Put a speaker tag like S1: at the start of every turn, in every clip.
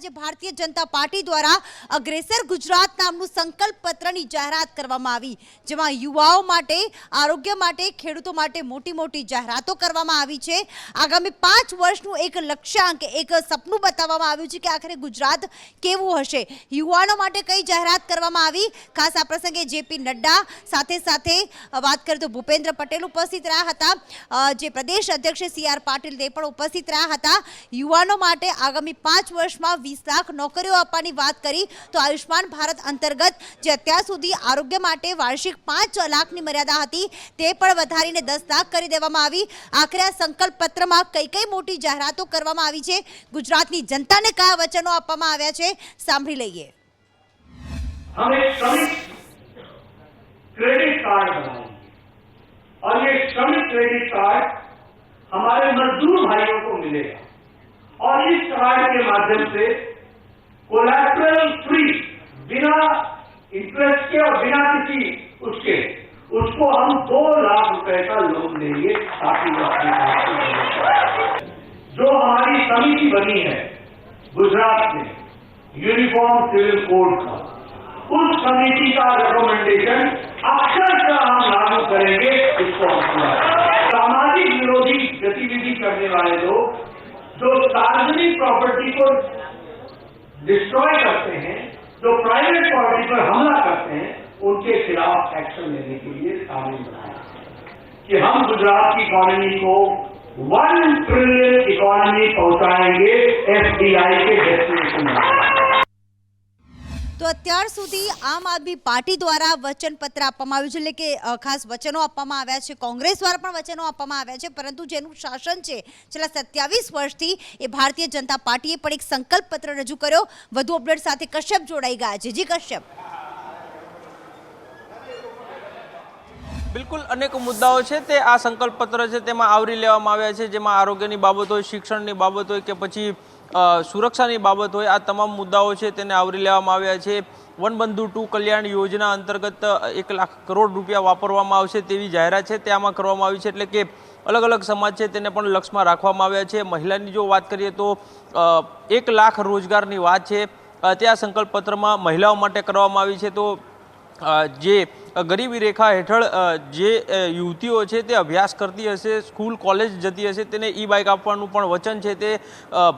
S1: આજે ભારતીય જનતા પાર્ટી દ્વારા અગ્રેસર ગુજરાત નામનું સંકલ્પ પત્રની જાહેરાત કરવામાં આવી, જેમાં યુવાઓ માટે, આરોગ્ય માટે, ખેડૂતો માટે મોટી જાહેરાતો કરવામાં આવી છે। આગામી 5 વર્ષનું એક લક્ષ્યાંક, એક સપનું બતાવવામાં આવ્યું છે કે આખરે ગુજરાત કેવું હશે। યુવાનો માટે કઈ જાહેરાત કરવામાં આવી, ખાસ આ પ્રસંગે જેપી નડ્ડા સાથે વાત કરીએ તો ભૂપેન્દ્ર પટેલ ઉપસ્થિત રહ્યા હતા, જે પ્રદેશ અધ્યક્ષ CR પાટીલ તે પણ ઉપસ્થિત રહ્યા હતા। યુવાનો માટે આગામી 5 વર્ષમાં 20 લાખ નોકરીઓ આપવાની વાત કરી તો આયુષ્માન ભારત અંતર્ગત જે અત્યાર સુધી આરોગ્ય માટે વાર્ષિક 5 લાખની મર્યાદા હતી તે પણ વધારીને 10 લાખ કરી દેવામાં આવી। આખરે આ સંકલ્પ પત્રમાં કઈ મોટી જાહેરાતો કરવામાં આવી છે, ગુજરાતની જનતાને કયા વચનો આપવામાં આવ્યા છે, સાંભળી લઈએ।
S2: हम एक श्रमिक क्रेडिट कार्ड बनाएंगे और ये श्रमिक क्रेडिट कार्ड हमारे मजदूर भाइयों को मिलेगा और इस कार्ड के माध्यम से कोलैटरल फ्री, बिना इंटरेस्ट के और बिना किसी उसको हम 2 लाख रुपए का लोन देंगे ताकि जो हमारी समिति बनी है गुजरात में यूनिफॉर्म सिविल कोड का, उस समिति का रिकमेंडेशन अक्षरशः हम लागू करेंगे। इसको सामाजिक विरोधी गतिविधि करने वाले लोग जो सार्वजनिक प्रॉपर्टी को डिस्ट्रॉय करते हैं, जो प्राइवेट प्रॉपर्टी पर हमला करते हैं, उनके खिलाफ एक्शन लेने के लिए कानून बनाया कि हम गुजरात की इकोनॉमी को 1 ट्रिलियन इकोनॉमी पहुंचाएंगे FDI के डेस्टिनेशन में।
S1: तो અત્યાર સુધી આમ આદમી પાર્ટી દ્વારા વચનપત્ર આપવામાં આવ્યું છે, એટલે કે ખાસ વચનો આપવામાં આવ્યા છે, કોંગ્રેસ દ્વારા પણ વચનો આપવામાં આવ્યા છે, પરંતુ જેનું શાસન છે છેલ્લા 27 વર્ષથી એ ભારતીય જનતા પાર્ટીએ પણ એક સંકલ્પ પત્ર રજૂ કર્યો। વધુ અપડેટ સાથે કશ્યપ જોડાઈ ગયા છે। જી કશ્યપ।
S3: બિલકુલ અનેક મુદ્દાઓ છે તે આ સંકલ્પ પત્ર છે તેમાં આવરી લેવામાં આવ્યા છે, જેમાં આરોગ્યની બાબત હોય, શિક્ષણની બાબત હોય કે પછી સુરક્ષાની બાબત હોય, આ તમામ મુદ્દાઓ છે તેને આવરી લેવામાં આવ્યા છે। વનબંધુ 2 કલ્યાણ યોજના અંતર્ગત 1 લાખ કરોડ રૂપિયા વાપરવામાં આવશે તેવી જાહેરાત છે તે આમાં કરવામાં આવી છે, એટલે કે અલગ અલગ સમાજ છે તેને પણ લક્ષ્યમાં રાખવામાં આવ્યા છે। મહિલાની જો વાત કરીએ તો 1 લાખ રોજગારની વાત છે તે આ સંકલ્પ પત્રમાં મહિલાઓ માટે કરવામાં આવી છે। તો જે ગરીબી રેખા હેઠળ જે યુવતીઓ છે તે અભ્યાસ કરતી હશે, સ્કૂલ કોલેજ જતી હશે, તેને બાઇક આપવાનું પણ વચન છે તે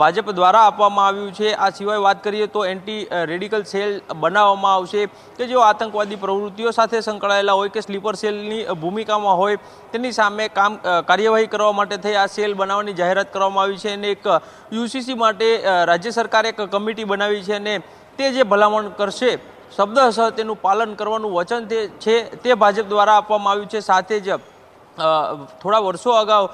S3: ભાજપ દ્વારા આપવામાં આવ્યું છે। આ સિવાય વાત કરીએ તો એન્ટી રેડિકલ સેલ બનાવવામાં આવશે કે જેઓ આતંકવાદી પ્રવૃત્તિઓ સાથે સંકળાયેલા હોય કે સ્લીપર સેલની ભૂમિકામાં હોય તેની સામે કાર્યવાહી કરવા માટે થઈ આ સેલ બનાવવાની જાહેરાત કરવામાં આવી છે, અને એક UCC માટે રાજ્ય સરકારે એક કમિટી બનાવી છે અને તે જે ભલામણ કરશે શબ્દશઃ તેનું પાલન કરવાનું વચન તે ભાજપ દ્વારા આપવામાં આવ્યું છે। સાથે જ થોડા વર્ષો અગાઉ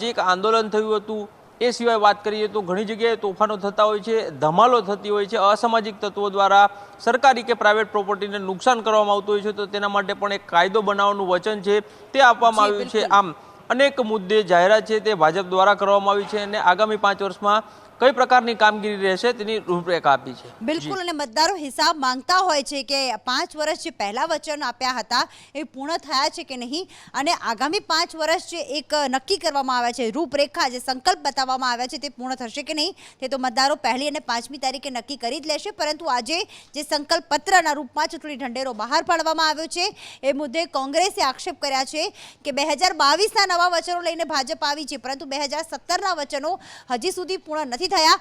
S3: જે એક આંદોલન થયું હતું એ સિવાય વાત કરીએ તો ઘણી જગ્યાએ તોફાનો થતા હોય છે, ધમાલો થતી હોય છે, અસામાજિક તત્વો દ્વારા સરકારી કે પ્રાઇવેટ પ્રોપર્ટીને નુકસાન કરવામાં આવતું હોય છે, તો તેના માટે પણ એક કાયદો બનાવવાનું વચન છે તે આપવામાં આવ્યું છે। આમ અનેક મુદ્દે જાહેરાત છે તે ભાજપ દ્વારા કરવામાં આવી છે અને આગામી 5 વર્ષમાં કઈ પ્રકારની કામગીરી રહેશે તેની રૂપરેખા આપી છે।
S1: બિલકુલ, અને મતદારો હિસાબ માંગતા હોય છે કે 5 વર્ષ જે પહેલા વચન આપ્યા હતા એ પૂર્ણ થયા છે કે નહીં, અને આગામી 5 વર્ષ જે એક નક્કી કરવામાં આવ્યા છે, રૂપરેખા જે સંકલ્પ બતાવવામાં આવ્યા છે તે પૂર્ણ થશે કે નહીં તે તો મતદારો 1લી અને 5મી તારીખે નક્કી કરી જ લેશે। પરંતુ આજે જે સંકલ્પ પત્રના રૂપમાં ચૂંટણી ઢંઢેરો બહાર પાડવામાં આવ્યો છે એ મુદ્દે કોંગ્રેસે આક્ષેપ કર્યા છે કે 2022ના નવા વચનો લઈને ભાજપ આવી છે, પરંતુ 2017ના વચનો હજી સુધી પૂર્ણ નથી થયા।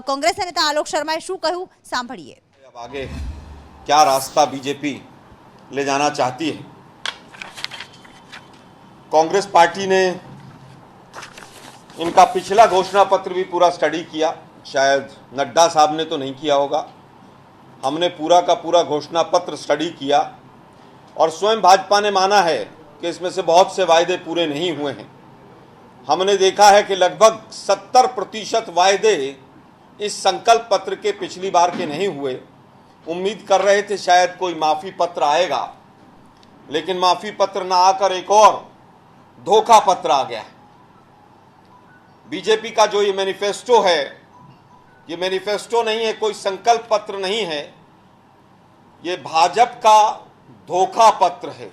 S1: कांग्रेस नेता आलोक शर्मा शू कहूं, सांभळिए।
S4: अब आगे क्या रास्ता बीजेपी ले जाना चाहती है। कांग्रेस पार्टी ने इनका पिछला घोषणा पत्र भी पूरा स्टडी किया, शायद नड्डा साहब ने तो नहीं किया होगा, हमने पूरा का पूरा घोषणा पत्र स्टडी किया और स्वयं भाजपा ने माना है कि इसमें से बहुत से वायदे पूरे नहीं हुए हैं। हमने देखा है कि लगभग 70% वायदे इस संकल्प पत्र के पिछली बार के नहीं हुए। उम्मीद कर रहे थे शायद कोई माफी पत्र आएगा, लेकिन माफी पत्र ना आकर एक और धोखा पत्र आ गया। बीजेपी का जो ये मैनिफेस्टो है, ये मैनिफेस्टो नहीं है, कोई संकल्प पत्र नहीं है, ये भाजपा का धोखा पत्र है।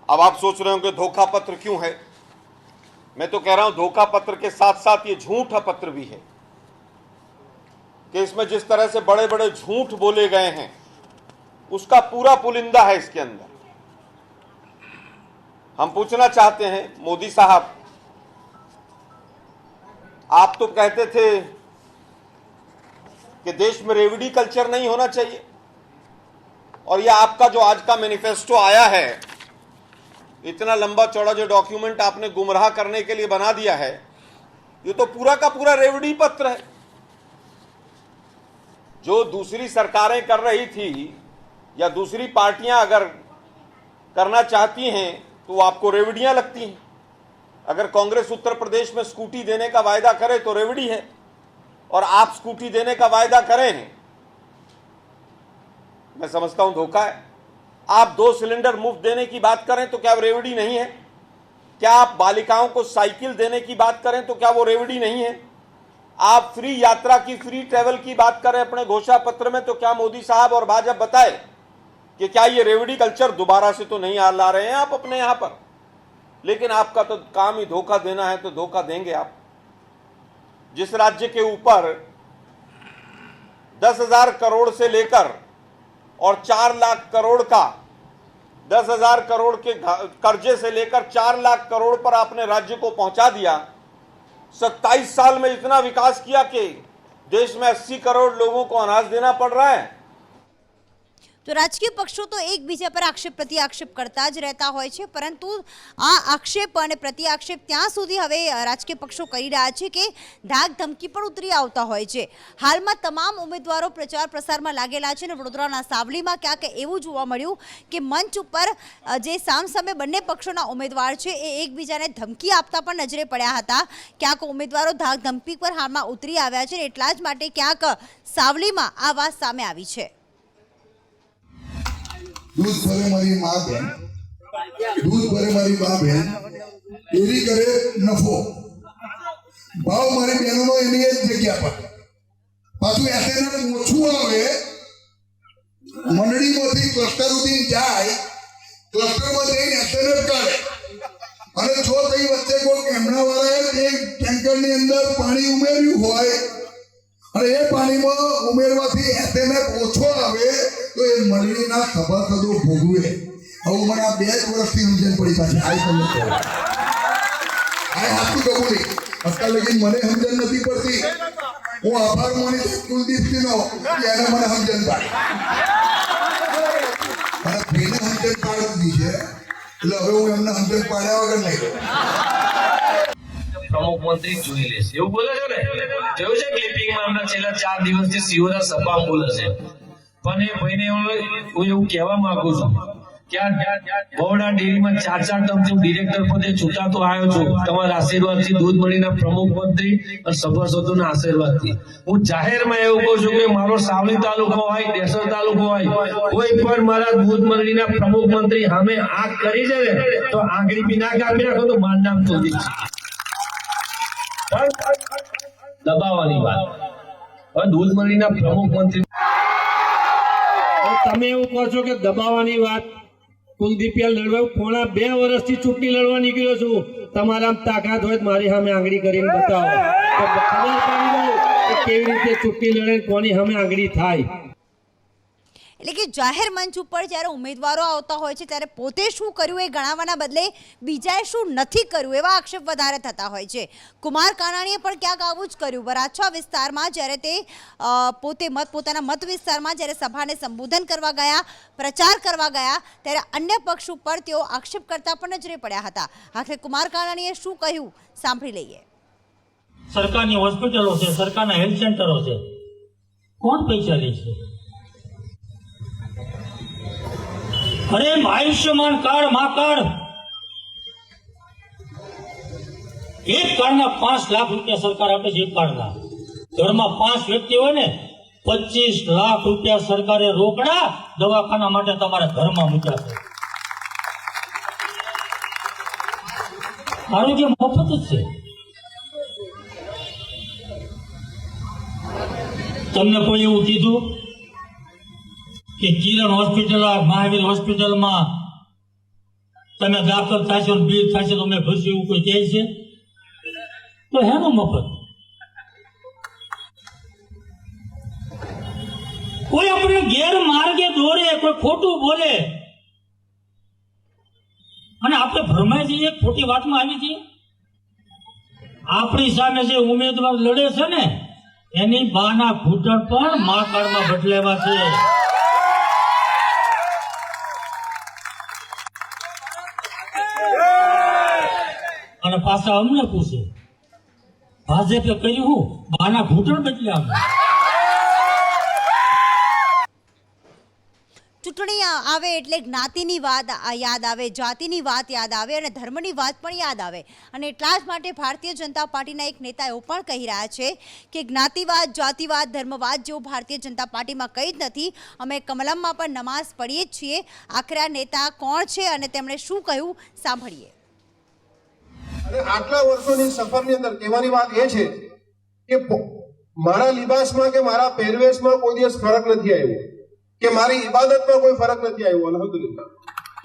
S4: अब आप सोच रहे होंगे धोखा पत्र क्यों है। मैं तो कह रहा हूं धोखा पत्र के साथ साथ ये झूठा पत्र भी है। कि इसमें जिस तरह से बड़े बड़े झूठ बोले गए हैं उसका पूरा पुलिंदा है इसके अंदर। हम पूछना चाहते हैं मोदी साहब, आप तो कहते थे कि देश में रेवड़ी कल्चर नहीं होना चाहिए, और यह आपका जो आज का मैनिफेस्टो आया है, इतना लंबा चौड़ा जो डॉक्यूमेंट आपने गुमराह करने के लिए बना दिया है, ये तो पूरा का पूरा रेवड़ी पत्र है। जो दूसरी सरकारें कर रही थी या दूसरी पार्टियां अगर करना चाहती हैं तो आपको रेवड़ियां लगती हैं। अगर कांग्रेस उत्तर प्रदेश में स्कूटी देने का वायदा करे तो रेवड़ी है, और आप स्कूटी देने का वायदा करें हैं, मैं समझता हूं धोखा है। आप 2 सिलेंडर मुफ्त देने की बात करें तो क्या वो रेवड़ी नहीं है? क्या आप बालिकाओं को साइकिल देने की बात करें तो क्या वो रेवड़ी नहीं है? आप फ्री यात्रा की, फ्री ट्रेवल की बात करें अपने घोषणा पत्र में, तो क्या मोदी साहब और भाजपा बताए कि क्या ये रेवड़ी कल्चर दोबारा से तो नहीं ला रहे हैं आप अपने यहां पर? लेकिन आपका तो काम ही धोखा देना है, तो धोखा देंगे आप। जिस राज्य के ऊपर 10,000 करोड़ से लेकर और 4 लाख करोड़ का, 10,000 करोड़ के कर्जे से लेकर 4 लाख करोड़ पर आपने राज्य को पहुंचा दिया। 27 साल में इतना विकास किया कि देश में 80 करोड़ लोगों को अनाज देना पड़ रहा है।
S1: તો રાજકીય પક્ષો તો એકબીજા પર આક્ષેપ પ્રતિ આક્ષેપ કરતા જ રહેતા હોય છે, પરંતુ આ આક્ષેપ અને પ્રતિ આક્ષેપ ત્યાં સુધી હવે રાજકીય પક્ષો કરી રહ્યા છે કે ધાક ધમકી પણ ઉતરી આવતા હોય છે। હાલમાં તમામ ઉમેદવારો પ્રચાર પ્રસારમાં લાગેલા છે અને વડોદરાના સાવલીમાં ક્યાંક એવું જોવા મળ્યું કે મંચ ઉપર જે સામસામે બંને પક્ષોના ઉમેદવાર છે એ એકબીજાને ધમકી આપતા પણ નજરે પડ્યા હતા। ક્યાંક ઉમેદવારો ધાક ધમકી પર હાલમાં ઉતરી આવ્યા છે, એટલા જ માટે ક્યાંક સાવલીમાં આ વાત સામે આવી છે।
S5: दूध भरे मारी माँ बहन, दूध भरे मारी माँ बहन एरी करे नफो भाव मारी बहनों एनी जग्या पर पाछू ऐसे ना ओछू आवे मंडળી માંથી ક્લસ્ટર ઉડી જાય, ક્લસ્ટર માં જઈને એસએનએફ કાઢે અને જો તઈ વચ્ચે કોઈ કેમણા વાળાએ એક ટેન્કર ની અંદર પાણી ઉમેર્યું હોય અને એ પાણીમાં ઉમેરવાથી એસએનએફ ઓછો આવે તો એ મંડળીના સભાસદો ભોગવે। હવે મને આ 2 વર્ષથી સમજણ પડી પાછી આ સમજ આ હાથું કબૂલી અત્યાર લગી મને સમજણ નથી પડતી। હું આભાર માની કુલદીપસિંહનો કે એને મને સમજણ પાડી અને ભાઈને સમજણ પાડી દીધી છે, એટલે હવે હું એમને સમજણ પાડ્યા વગર નહીં
S6: પ્રમુખ મંત્રી જોઈ લેશે એવું બોલે છે ને। જોયું છે ક્લિપિંગમાં હમણાં છેલ્લા 4 દિવસથી સીઓના સભા બોલે છે, પણ એ ભાઈને હું એવું કહેવા માંગુ છું કે આ બહોળા ડેરીમાં 4 ટર્મથી ડિરેક્ટર પદે ચૂંટાતો આવ્યો છું તમારા આશીર્વાદથી, દૂધ મંડળીના પ્રમુખ મંત્રી અને સભાસદોના આશીર્વાદથી। હું જાહેરમાં એવું કહું છું કે મારો સાવલી તાલુકો હોય, દેસર તાલુકો હોય, કોઈ પણ મારા દૂધ મંડળીના પ્રમુખ મંત્રી સામે આંખ કરી છે ને તો આંગળી બી ના કાપી નાખો તો મારું નામ કુલદીપ છે। દબાવવાની વાત હવે દૂધ મંડળીના પ્રમુખ મંત્રી
S7: તમે એવું કહો છો કે દબાવવાની વાત, કુલદીપિયા લડવા પોણા 2 વર્ષથી ચૂંટણી લડવા નીકળ્યો છું, તમારામાં તાકાત હોય મારી સામે આંગળી કરીને બતાવો તો ખબર પડી જાય કે કેવી રીતે ચૂંટણી લડે, કોની સામે આંગળી થાય।
S1: એટલે કે જાહેર મંચ ઉપર જ્યારે ઉમેદવારો આવતા હોય છે ત્યારે પોતે શું કર્યું એ ગણાવવાના બદલે બીજાએ શું નથી કર્યું એવા આક્ષેપ વધારે થતા હોય છે। કુમાર કાનાણીએ પણ ક્યાંક આવું જ કર્યું। વરાછા વિસ્તારમાં જ્યારે તે પોતે પોતાના મત વિસ્તારમાં જ્યારે સભાને સંબોધન કરવા ગયા, પ્રચાર કરવા ગયા, ત્યારે અન્ય પક્ષ ઉપર તેઓ આક્ષેપ કરતા પણ નજરે પડ્યા હતા। આખરે કુમાર કાનાણીએ શું કહ્યું સાંભળી લઈએ।
S8: સરકારની હોસ્પિટલો છે, સરકારના હેલ્થ સેન્ટરો છે, કોણ પૈસા લે છે? अरे आयुष्मान कार्ड, मां कार्ड, एक कार्ड ना 5 लाख रुपया सरकार आपे छे। एक कार्ड ना घर में 5 व्यक्ति हो ने 25 लाख रुपया सरकारे रोकड़ा दवाखाना माटे तमारे घर में मूक्या छे। आरोग्य मफत ज छे। तमने कोई एवुं कीधुं कि किरण होस्पिटल, महावीर होस्पिटल में तमे दाखल थशो, बिल थशे तो मैं भरशो एवं कोई कहे छे? तो हेनो मफत કોઈ આપણને ગેરમાર્ગે દોરે, કોઈ ખોટું બોલે અને આપણે ભરમાઈ જઈએ, ખોટી વાતમાં આવી જઈએ. આપણી સામે જે ઉમેદવાર લડે છે ને એની બાના ઘૂંટણ પણ મહાકાળમાં બદલાવ્યા છે. અને પાછા અમને પૂછે ભાજપે કર્યું, બાના ઘૂંટણ બદલ્યા.
S1: ચૂંટણી આવે એટલે જ્ઞાતિની વાત યાદ આવે, જાતિની વાત યાદ આવે અને ધર્મની વાત પણ યાદ આવે. અને એટલા જ માટે ભારતીય જનતા પાર્ટીના એક નેતા એવું પણ કહી રહ્યા છે કે જ્ઞાતિવાદ, જાતિવાદ, ધર્મવાદ જેવું ભારતીય જનતા પાર્ટીમાં કંઈ જ નથી. અમે કમલમમાં પણ નમાઝ પઢીએ જ છીએ. આખરે આ નેતા કોણ છે અને તેમણે શું કહ્યું, સાંભળીએ.
S9: અને આટલા વર્ષોની સફરની અંદર કહેવાની વાત એ છે કે મારા લિબાસમાં કે મારા પહેરવેશમાં કોઈ દિવસ ફરક નથી આવ્યો, કે મારી ઇબાદતમાં કોઈ ફરક નથી આવ્યો, અલ્હમ્દુલિલ્લાહ,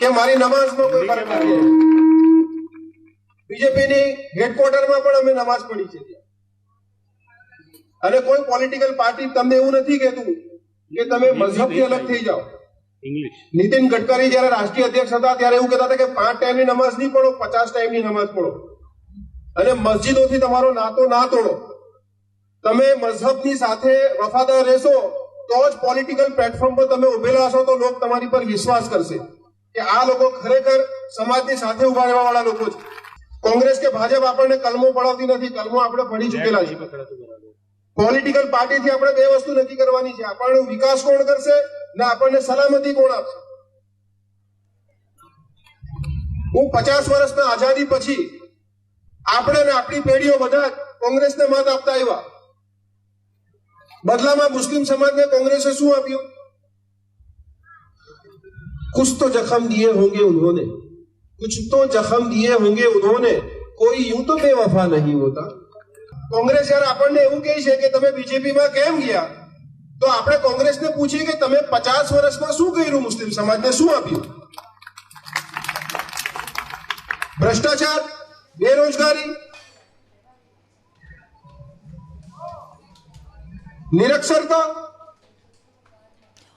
S9: કે મારી નમાઝમાં કોઈ ફરક નથી આવ્યો. બીજેપીની હેડક્વાર્ટરમાં પણ અમે નમાઝ પઢી છે ત્યાં. અને કોઈ પોલિટિકલ પાર્ટી તમને એવું નથી કહેતું કે તમે મઝહબથી અલગ થઈ જાઓ. નીતિન ગડકરી જયારે રાષ્ટ્રીય અધ્યક્ષ હતા ત્યારે એવું કહેતા હતા કે 5 ટાઈમની નમાઝ નહીં પઢો, 50 ટાઈમની નમાઝ પઢો. અને મસ્જિદોથી તમારો નાતો ના તોડો. તમે મઝહબની સાથે વફાદાર રહેશો તો જ પોલિટિકલ પ્લેટફોર્મ પર તમે ઉભેલા હશો તો લોકો તમારી પર વિશ્વાસ કરશે કે આ લોકો ખરેખર સમાજની સાથે ઉભા રહેવા વાળા લોકો છે. કોંગ્રેસ કે ભાજપ આપણને કલમો પડાવતી નથી, કલમો આપણે પડી ચૂકેલા છે. પોલિટિકલ પાર્ટીથી આપણે બે વસ્તુ નક્કી કરવાની છે, આપણને વિકાસ કોણ કરશે ને આપણને સલામતી કોણ આપશે. હું 50 વર્ષના આઝાદી પછી આપણે ને આપણી પેઢીઓ બધા કોંગ્રેસને મત આપતા આવ્યા. બદલામાં મુસ્લિમ સમાજને કોંગ્રેસે શું આપ્યું? कुछ तो जख्म दिए होंगे उन्होंने, कुछ तो जख्म दिए होंगे उन्होंने, कोई यूं तो बेवफा नहीं होता. કોંગ્રેસ યાર આપણને એવું કહે છે કે તમે બીજેપીમાં કેમ ગયા, તો આપણે કોંગ્રેસને પૂછીએ કે તમે 50 વર્ષમાં શું કર્યું, મુસ્લિમ સમાજને શું આપ્યું? ભ્રષ્ટાચાર, બેરોજગારી, નિરક્ષરતા.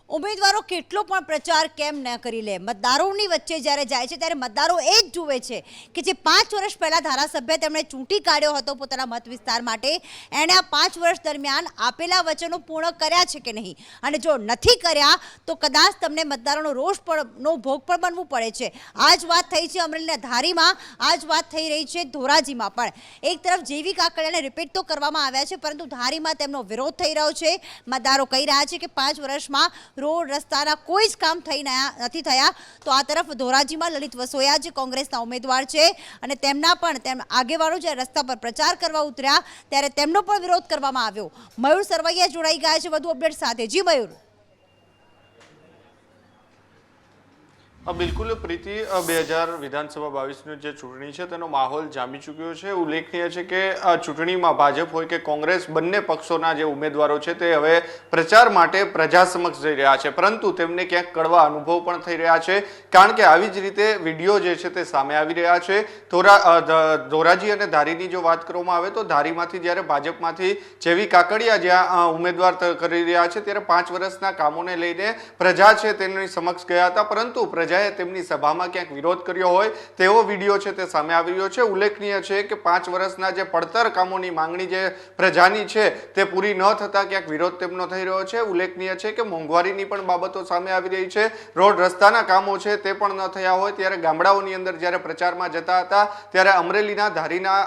S1: ઉમેદવારો કેટલો પણ પ્રચાર કેમ ન કરી લે, મતદારોની વચ્ચે જ્યારે જાય છે ત્યારે મતદારો એ જ જુએ છે કે જે 5 વર્ષ પહેલાં ધારાસભ્ય તેમણે ચૂંટી કાઢ્યો હતો પોતાના મત વિસ્તાર માટે, એણે આ 5 વર્ષ દરમિયાન આપેલા વચનો પૂર્ણ કર્યા છે કે નહીં. અને જો નથી કર્યા તો કદાચ તમને મતદારોનો રોષ નો ભોગ પણ બનવું પડે છે. આ જ વાત થઈ છે અમરેલીના ધારીમાં, આ જ વાત થઈ રહી છે ધોરાજીમાં પણ. એક તરફ જેવી કાકડિયાને રિપીટ તો કરવામાં આવ્યા છે પરંતુ ધારીમાં તેમનો વિરોધ થઈ રહ્યો છે. મતદારો કહી રહ્યા છે કે 5 વર્ષમાં રોડ રસ્તાના કોઈ જ કામ નથી થયા. તો આ તરફ ધોરાજીમાં લલિત વસોયા જે કોંગ્રેસના ઉમેદવાર છે અને તેમના પણ આગેવાનો જ્યારે રસ્તા પર પ્રચાર કરવા ઉતર્યા ત્યારે તેમનો પણ વિરોધ કરવામાં આવ્યો. મયુર સરવૈયા જોડાઈ ગયા છે વધુ અપડેટ સાથે. જી મયુર.
S10: બિલકુલ પ્રીતિ, 2000 વિધાનસભા 22ની જે ચૂંટણી છે તેનો માહોલ જામી ચૂક્યો છે. ઉલ્લેખનીય છે કે આ ચૂંટણીમાં ભાજપ હોય કે કોંગ્રેસ બંને પક્ષોના જે ઉમેદવારો છે તે હવે પ્રચાર માટે પ્રજા સમક્ષ જઈ રહ્યા છે, પરંતુ તેમને ક્યાંક કડવા અનુભવ પણ થઈ રહ્યા છે. કારણ કે આવી જ રીતે વિડીયો જે છે તે સામે આવી રહ્યા છે. ધોરાજી અને ધારીની જો વાત કરવામાં આવે તો ધારીમાંથી જ્યારે ભાજપમાંથી જેવી કાકડિયા જ્યાં ઉમેદવાર કરી રહ્યા છે ત્યારે 5 વર્ષના કામોને લઈને પ્રજા છે તેની સમક્ષ ગયા હતા, પરંતુ પ્રજાએ તેમની સભામાં ક્યાંક વિરોધ કર્યો હોય તેવો વિડીયો છે તે સામે આવી રહ્યો છે. ઉલ્લેખનીય છે કે 5 વર્ષના જે પડતર કામોની માંગણી જે પ્રજાની છે તે પૂરી ન થતા ક્યાંક વિરોધ તેમનો થઈ રહ્યો છે. ઉલ્લેખનીય છે કે મોંઘવારીની પણ બાબતો સામે આવી રહી છે. રોડ રસ્તાના કામો છે તે પણ ન થયા હોય ત્યારે ગામડાઓની અંદર જ્યારે પ્રચારમાં જતા હતા ત્યારે અમરેલીના ધારીના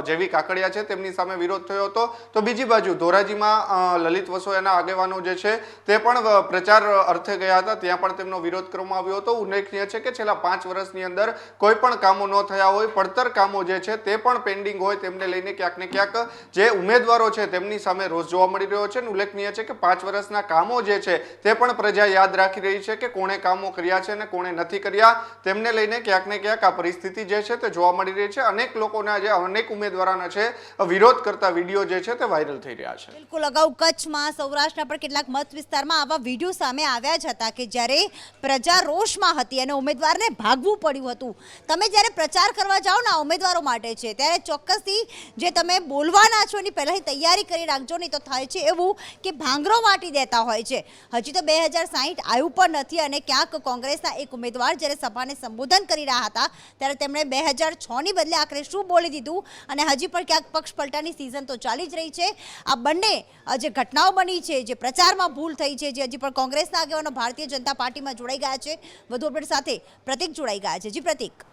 S10: જેવી કાકડિયા છે તેમની સામે વિરોધ થયો હતો. તો બીજી બાજુ ધોરાજીમાં લલિત વસોયાના આગેવાનો જે છે તે પણ પ્રચાર અર્થે ગયા હતા, ત્યાં પણ તેમનો વિરોધ કરવામાં આવ્યો હતો. ઉલ્લેખનીય છે કે છેલ્લા 5 વર્ષની અંદર કોઈ પણ કામો ન થયા હોય, પડતર કામો જે છે તે પણ પેન્ડિંગ હોય, તેમને લઈને ક્યાંક ને ક્યાંક જે ઉમેદવારો છે તેમની સામે રોષ જોવા મળી રહ્યો છે. ઉલ્લેખનીય છે કે 5 વર્ષના કામો જે છે તે પણ પ્રજા યાદ રાખી રહી છે કે કોણે કામો કર્યા છે અને કોણે નથી કર્યા, તેમને લઈને ક્યાંક ને ક્યાંક આ પરિસ્થિતિ જે છે તે જોવા મળી રહી છે. અનેક લોકોના જે અનેક ઉમેદવારોના છે વિરોધ કરતા વિડીયો જે છે તે વાયરલ થઈ રહ્યા છે.
S1: બિલકુલ, અગાઉ કચ્છમાં, સૌરાષ્ટ્રના પણ કેટલાક મત વિસ્તારમાં આવા વિડીયો સામે આવ્યા જ હતા કે જ્યારે પ્રજા રોષમાં હતી અને ઉમેદવારને ભાગવું પડ્યું હતું. તમે જ્યારે પ્રચાર કરવા જાઓ ને ઉમેદવારો માટે છે ત્યારે ચોક્કસથી જે તમે બોલવાના છો એની પહેલાંથી તૈયારી કરી રાખજો, નહીં તો થાય છે એવું કે ભાંગરો વાટી દેતા હોય છે. હજી તો 2060 આવ્યું પણ નથી અને ક્યાંક કોંગ્રેસના એક ઉમેદવાર જ્યારે સભાને સંબોધન કરી રહ્યા હતા ત્યારે તેમણે 2006ની બદલે આખરે શું બોલી દીધું અને હજી પણ ક્યાંક પક્ષ પલટાની સિઝન તો ચાલી જ રહી છે. આ બંને જે ઘટનાઓ બની છે, જે પ્રચારમાં ભૂલ થઈ છે, જે હજી પણ કોંગ્રેસના આગેવાનો ભારતીય જનતા પાર્ટીમાં જોડાઈ ગયા છે, વધુ અપડેટ સાથે પ્રતિક જોડાઈ ગયા છે. જી પ્રતિક.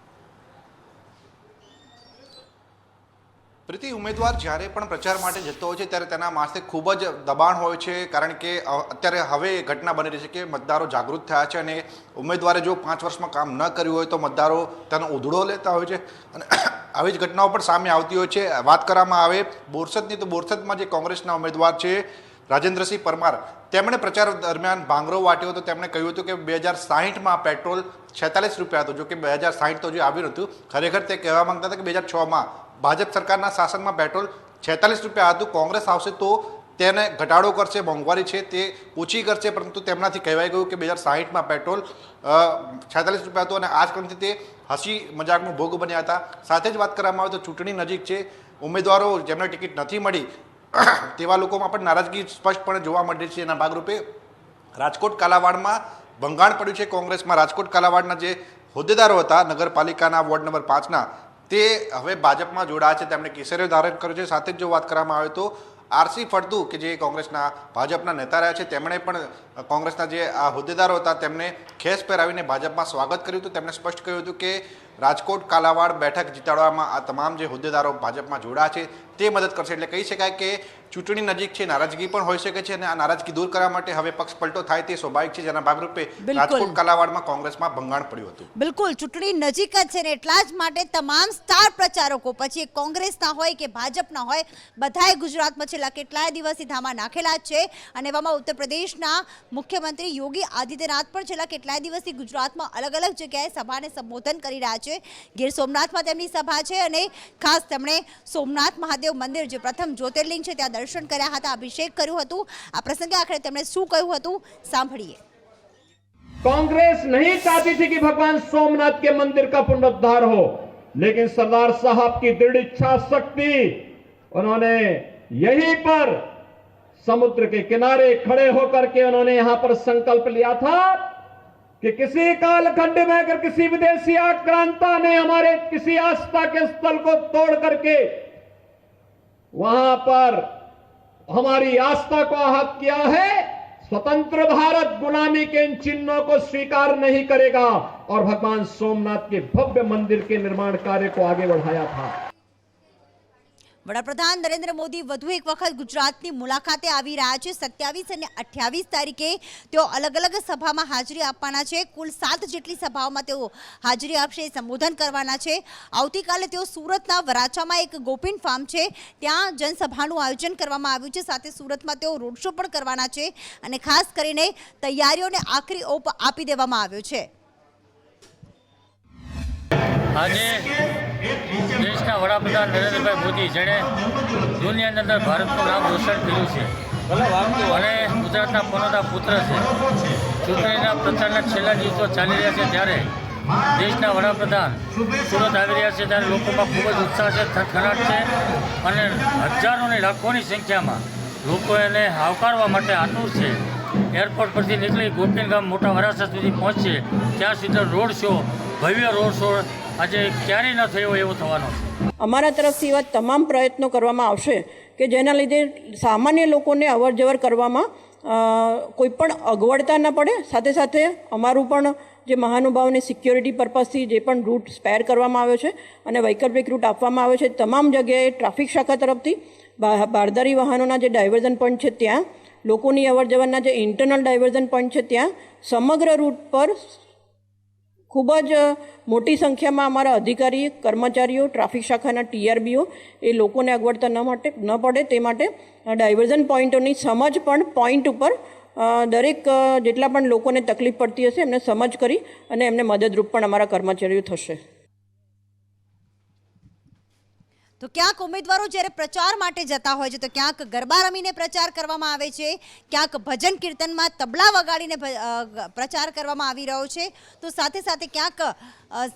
S11: પ્રીતિ, ઉમેદવાર જ્યારે પણ પ્રચાર માટે જતો હોય છે ત્યારે તેના માથે ખૂબ જ દબાણ હોય છે, કારણ કે અત્યારે હવે ઘટના બની રહી છે કે મતદારો જાગૃત થયા છે અને ઉમેદવારે જો 5 વર્ષમાં કામ ન કર્યું હોય તો મતદારો તેનો ઉધડો લેતા હોય છે અને આવી જ ઘટનાઓ પણ સામે આવતી હોય છે. વાત કરવામાં આવે બોરસદની તો બોરસદમાં જે કોંગ્રેસના ઉમેદવાર છે રાજેન્દ્રસિંહ પરમાર, તેમણે પ્રચાર દરમિયાન ભાંગરો વાટ્યો હતો. તેમણે કહ્યું હતું કે 2060માં પેટ્રોલ 46 રૂપિયા હતું. જો કે 2060 તો જે આવ્યું હતું, ખરેખર તે કહેવા માંગતા હતા કે 2006માં ભાજપ સરકારના શાસનમાં પેટ્રોલ 46 રૂપિયા હતું. કોંગ્રેસ આવશે તો તેને ઘટાડો કરશે, મોંઘવારી છે તે ઓછી કરશે, પરંતુ તેમનાથી કહેવાય ગયું કે 2060માં પેટ્રોલ 46 રૂપિયા હતું અને આ જ ક્રમથી તે હસી મજાકનો ભોગ બન્યા હતા. સાથે જ વાત કરવામાં આવે તો ચૂંટણી નજીક છે, ઉમેદવારો જેમને ટિકિટ નથી મળી તેવા લોકોમાં પણ નારાજગી સ્પષ્ટપણે જોવા મળી છે. એના ભાગરૂપે રાજકોટ કાલાવાડમાં ભંગાણ પડ્યું છે કોંગ્રેસમાં. રાજકોટ કાલાવાડના જે હોદ્દેદારો હતા નગરપાલિકાના વોર્ડ નંબર 5ના, તે હવે ભાજપમાં જોડાયા છે. તેમણે કેસરીઓ ધારણ કર્યો છે. સાથે જ જો વાત કરવામાં આવે તો આરસી ફળદુ કે જે કોંગ્રેસના ભાજપના નેતા રહ્યા છે, તેમણે પણ કોંગ્રેસના જે આ હોદ્દેદારો હતા તેમને ખેસ પહેરાવીને ભાજપમાં સ્વાગત કર્યું હતું. તેમણે સ્પષ્ટ કહ્યું હતું કે રાજકોટ કાલાવાડ બેઠક જીતાડવામાં આ તમામ જે હોદ્દેદારો ભાજપમાં જોડાયા છે તે મદદ કરશે. એટલે કહી શકાય કે ચૂંટણી નજીક છે, નારાજગી પણ હોઈ શકે છે અને આ નારાજગી દૂર કરવા માટે હવે પક્ષ પલટો થાય તે સ્વાભાવિક છે, જેના ભાગરૂપે રાજકોટ કાલાવાડમાં કોંગ્રેસમાં ભંગાણ પડ્યું હતું.
S1: બિલકુલ, ચૂંટણી નજીક જ છે ને એટલા જ માટે તમામ સ્ટાર પ્રચારકો, પછી કોંગ્રેસના હોય કે ભાજપના હોય, બધાએ ગુજરાતમાં છેલ્લા કેટલાય દિવસથી ધામા નાખેલા જ છે. અને એવામાં ઉત્તર પ્રદેશના મુખ્યમંત્રી યોગી આદિત્યનાથ પણ છેલ્લા કેટલાય દિવસથી ગુજરાતમાં અલગ અલગ જગ્યાએ સભાને સંબોધન કરી રહ્યા છે. ગીર સોમનાથમાં તેમની સભા છે અને ખાસ તેમણે સોમનાથ મહાદેવ મંદિર જે પ્રથમ જ્યોતિર્લિંગ છે ત્યાં દર્શન કર્યા હતા, અભિષેક કર્યું હતું. આ પ્રસંગે આખરે તેમણે શું કહ્યું હતું સાંભળીએ.
S7: कांग्रेस नहीं चाहती थी कि भगवान सोमनाथ के मंदिर का पुनरुद्धार हो, लेकिन सरदार साहब की दृढ़ इच्छा शक्ति, उन्होंने यहीं पर समुद्र के किनारे खड़े होकर के उन्होंने यहां पर संकल्प लिया था कि किसी कालखंड में अगर किसी विदेशी आक्रांता ने हमारे किसी आस्था के स्थल को तोड़ करके वहां पर हमारी आस्था को आहत किया है, स्वतंत्र भारत गुलामी के इन चिन्हों को स्वीकार नहीं करेगा और भगवान सोमनाथ के भव्य मंदिर के निर्माण कार्य को आगे बढ़ाया था.
S1: વડાપ્રધાન નરેન્દ્ર મોદી વધુ એક વખત ગુજરાતની મુલાકાતે આવી રહ્યા છે. 27 અને 28 તારીખે તેઓ અલગ અલગ સભામાં હાજરી આપવાના છે. કુલ 7 જેટલી સભાઓમાં તેઓ હાજરી આપશે, સંબોધન કરવાના છે. આવતીકાલે તેઓ સુરતના વરાછામાં એક ગોપીન ફાર્મ છે ત્યાં જનસભાનું આયોજન કરવામાં આવ્યું છે. સાથે સુરતમાં તેઓ રોડ શો પણ કરવાના છે અને ખાસ કરીને તૈયારીઓને આખરી ઓપ આપી દેવામાં આવ્યો છે.
S8: આજે દેશના વડાપ્રધાન નરેન્દ્રભાઈ મોદી, જેણે દુનિયાની અંદર ભારતનું નામ રોશન કર્યું છે અને ગુજરાતના પનોતા પુત્ર છે, ચૂંટણીના પ્રચારના છેલ્લા દિવસો ચાલી રહ્યા છે ત્યારે દેશના વડાપ્રધાન સુરત આવી રહ્યા છે ત્યારે લોકોમાં ખૂબ જ ઉત્સાહ છે, થરથરાટ છે અને હજારોની લાખોની સંખ્યામાં લોકો એને આવકારવા માટે આતુર છે. એરપોર્ટ પરથી નીકળી ગોપીન ગામ મોટા વરાછા સુધી પહોંચશે ત્યાં સુધી રોડ શો, ભવ્ય રોડ શો આજે ક્યારેય ન થયો એવો થવાનો છે.
S12: અમારા તરફથી એવા તમામ પ્રયત્નો કરવામાં આવશે કે જેના લીધે સામાન્ય લોકોને અવરજવર કરવામાં કોઈ પણ અગવડતા ન પડે. સાથે સાથે અમારું પણ જે મહાનુભાવની સિક્યોરિટી પર્પઝથી જે પણ રૂટ સ્પેર કરવામાં આવ્યો છે અને વૈકલ્પિક રૂટ આપવામાં આવ્યો છે, તમામ જગ્યાએ ટ્રાફિક શાખા તરફથી બારદારી વાહનોના જે ડાયવર્ઝન પોઈન્ટ છે ત્યાં, લોકોની અવરજવરના જે ઇન્ટરનલ ડાયવર્ઝન પોઈન્ટ છે ત્યાં સમગ્ર રૂટ પર ખૂબ જ મોટી સંખ્યામાં અમારા અધિકારી, કર્મચારીઓ, ટ્રાફિક શાખાના TRBO એ લોકોને અગવડતા ન પડે તે માટે ડાયવર્ઝન પોઈન્ટોની સમજ પણ પોઈન્ટ ઉપર દરેક જેટલા પણ લોકોને તકલીફ પડતી હશે એમને સમજ કરી અને એમને મદદરૂપ પણ અમારા કર્મચારીઓ થશે.
S1: તો તો ક્યાંક ઉમેદવારો જ્યારે પ્રચાર માટે જતા હોય છે તો ક્યાંક ગરબા રમીને પ્રચાર કરવામાં આવે છે, ક્યાંક ભજન કીર્તનમાં તબલા વગાડીને પ્રચાર કરવામાં આવી રહ્યો છે, તો સાથે સાથે ક્યાંક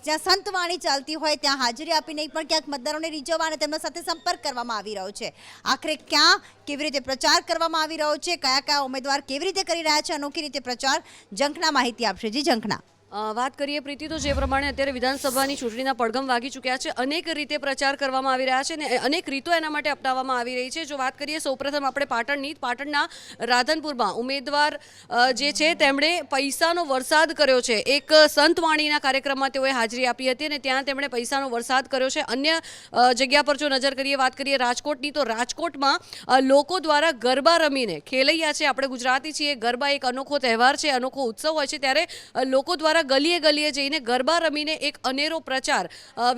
S1: જ્યાં સંતવાણી ચાલતી હોય ત્યાં હાજરી આપીને પણ ક્યાંક મતદારોને રીઝવવા અને તેમના સાથે સંપર્ક કરવામાં આવી રહ્યો છે. આખરે ક્યાં કેવી રીતે પ્રચાર કરવામાં આવી રહ્યો છે, કયા કયા ઉમેદવાર કેવી રીતે કરી રહ્યા છે અનોખી રીતે પ્રચાર, ઝંખના માહિતી આપશે. જી ઝંખના.
S13: વાત કરીએ પ્રીતિ, તો જે પ્રમાણે અત્યારે વિધાનસભાની ચૂંટણીના પડઘમ વાગી ચૂક્યા છે, અનેક રીતે પ્રચાર કરવામાં આવી રહ્યા છે અને અનેક રીતો એના માટે અપનાવવામાં આવી રહી છે. જો વાત કરીએ સૌપ્રથમ આપણે પાટણના રાધનપુરમાં ઉમેદવાર જે છે તેમણે પૈસાનો વરસાદ કર્યો છે. એક સંતવાણીના કાર્યક્રમમાં તેઓએ હાજરી આપી હતી અને ત્યાં તેમણે પૈસાનો વરસાદ કર્યો છે. અન્ય જગ્યા પર જો નજર કરીએ, વાત કરીએ રાજકોટની, તો રાજકોટમાં લોકો દ્વારા ગરબા રમીને, ખેલૈયા છે, આપણે ગુજરાતી છીએ, ગરબા એક અનોખો તહેવાર છે, અનોખો ઉત્સવ હોય છે, ત્યારે લોકો દ્વારા ગલીએ ગલીએ જઈને ગરબા રમીને એક અનેરો પ્રચાર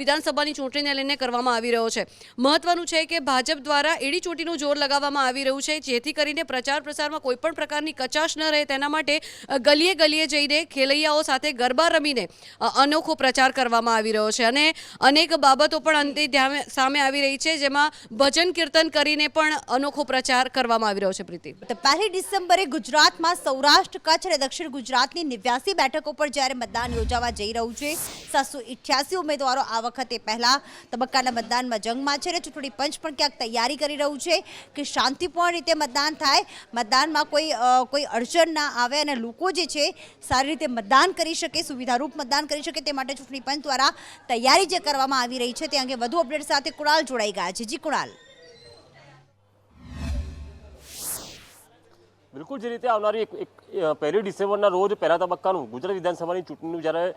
S13: વિધાનસભાની ચૂંટણીને લઈને કરવામાં આવી રહ્યો છે. મહત્વનું છે કે ભાજપ દ્વારા એડી ચોટીનું જોર લગાવવામાં આવી રહ્યું છે, જેથી કરીને પ્રચાર પ્રસારમાં કોઈ પણ પ્રકારની કચાશ ન રહે તેના માટે ગલીએ ગલીએ જઈને ખેલૈયાઓ સાથે ગરબા રમીને અનોખો પ્રચાર કરવામાં આવી રહ્યો છે. અને અનેક બાબતો પણ અંતે સામે આવી રહી છે, જેમાં ભજન કીર્તન કરીને પણ અનોખો પ્રચાર કરવામાં આવી રહ્યો છે. પ્રીતિ,
S1: 1 ડિસેમ્બરે ગુજરાતમાં સૌરાષ્ટ્ર, કચ્છ અને દક્ષિણ ગુજરાતની 89 બેઠકો પર જ્યારે મતદાન યોજાવા જઈ રહ્યું છે. 788 ઉમેદવારો આ વખતે પહેલા તબક્કાના મતદાનમાં જંગમાં છે અને ચૂંટણી પંચ પણ ક્યાંક તૈયારી કરી રહ્યું છે કે શાંતિપૂર્ણ રીતે મતદાન થાય, મતદાનમાં કોઈ અડચણ ના આવે અને લોકો જે છે સારી રીતે મતદાન કરી શકે, સુવિધારૂપ મતદાન કરી શકે, તે માટે ચૂંટણી પંચ દ્વારા તૈયારી જે કરવામાં આવી રહી છે તે અંગે વધુ અપડેટ સાથે કુણાલ જોડાઈ ગયા છે. જી કુણાલ.
S14: બિલકુલ, જે રીતે આવનારી 1 ડિસેમ્બરના રોજ પહેલા તબક્કાનું ગુજરાત વિધાનસભાની ચૂંટણીનું જ્યારે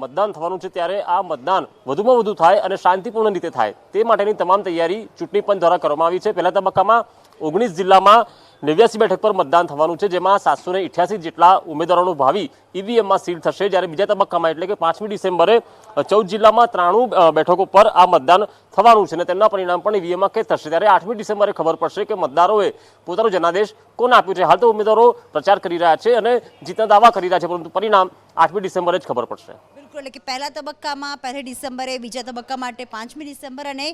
S14: મતદાન થવાનું છે, ત્યારે આ મતદાન વધુમાં વધુ થાય અને શાંતિપૂર્ણ રીતે થાય તે માટેની તમામ તૈયારી ચૂંટણી પંચ દ્વારા કરવામાં આવી છે. પહેલા તબક્કામાં 19 જિલ્લામાં 89 બેઠક પર મતદાન થવાનું છે, જેમાં 788 જેટલા ઉમેદવારોનું ભાવિ ઈવીએમમાં સીલ થશે. જ્યારે બીજા તબક્કામાં એટલે કે 5મી ડિસેમ્બરે 14 જિલ્લામાં 93 બેઠકો પર આ મતદાન થવાનું છે અને તેમના પરિણામ પણ ઈવીએમમાં કેદ થશે. ત્યારે 8મી ડિસેમ્બરે ખબર પડશે કે મતદારોએ પોતાનો જનાદેશ કોને આપ્યો છે. હાલ તો ઉમેદવારો પ્રચાર કરી રહ્યા છે અને જીતના દાવા કરી રહ્યા છે, પરંતુ પરિણામ 8મી ડિસેમ્બરે જ ખબર પડશે.
S1: બિલકુલ, એટલે કે પહેલા તબક્કામાં 1 ડિસેમ્બરે, બીજા તબક્કા માટે 5મી ડિસેમ્બર અને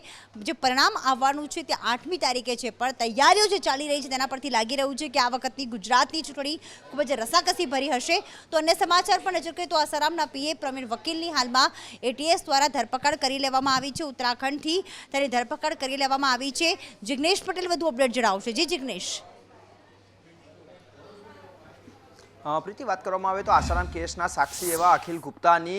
S1: જે પરિણામ આવવાનું છે તે 8મી તારીખે છે. પણ તૈયારીઓ જે ચાલી રહી છે તેના પરથી લાગી રહ્યું છે કે આ વખતની ગુજરાતની ચૂંટણી ખૂબ જ રસાકસી ભરી હશે. તો અન્ય સમાચાર પણ નજર કરીએ તો આસારામના પીએ પ્રવીણ વકીલની હાલમાં એટીએસ દ્વારા ધરપકડ કરી લેવામાં આવી છે. ઉત્તરાખંડથી તેની ધરપકડ કરી લેવામાં આવી છે. જિગ્નેશ પટેલ વધુ અપડેટ જણાવશે. જી જિગ્નેશ.
S15: પ્રીતિ, વાત કરવામાં આવે તો આસારામ કેસના સાક્ષી એવા અખિલ ગુપ્તાની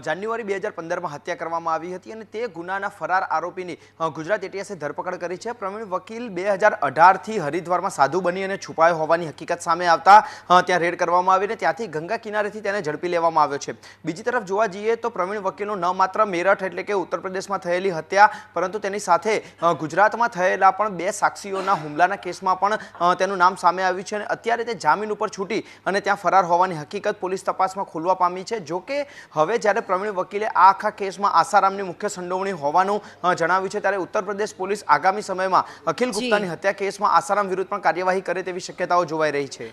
S15: જાન્યુઆરી 2015માં હત્યા કરવામાં આવી હતી અને તે ગુનાના ફરાર આરોપીની ગુજરાત એટીએસે ધરપકડ કરી છે. પ્રવીણ વકીલ 2018થી હરિદ્વારમાં સાધુ બની અને છુપાયો હોવાની હકીકત સામે આવતા ત્યાં રેડ કરવામાં આવી અને ત્યાંથી ગંગા કિનારેથી તેને ઝડપી લેવામાં આવ્યો છે. બીજી તરફ જોવા જઈએ તો પ્રવીણ વકીલનો ન માત્ર મેરઠ એટલે કે ઉત્તર પ્રદેશમાં થયેલી હત્યા, પરંતુ તેની સાથે ગુજરાતમાં થયેલા પણ 2 સાક્ષીઓના હુમલાના કેસમાં પણ તેનું નામ સામે આવ્યું છે અને અત્યારે તે જામીન ઉપર છૂટી અને ત્યાં ફરાર હોવાની હકીકત પોલીસ તપાસમાં ખુલવા પામી છે. જો કે હવે જ્યારે પ્રવીણ વકીલે આ આખા કેસમાં આસારામની મુખ્ય સંડોવણી હોવાનું જણાવ્યું છે, ત્યારે ઉત્તર પ્રદેશ પોલીસ આગામી સમયમાં અખિલ ગુપ્તાની હત્યા કેસમાં આસારામ વિરુદ્ધ પણ કાર્યવાહી કરે તેવી શક્યતાઓ જોવાઈ રહી છે.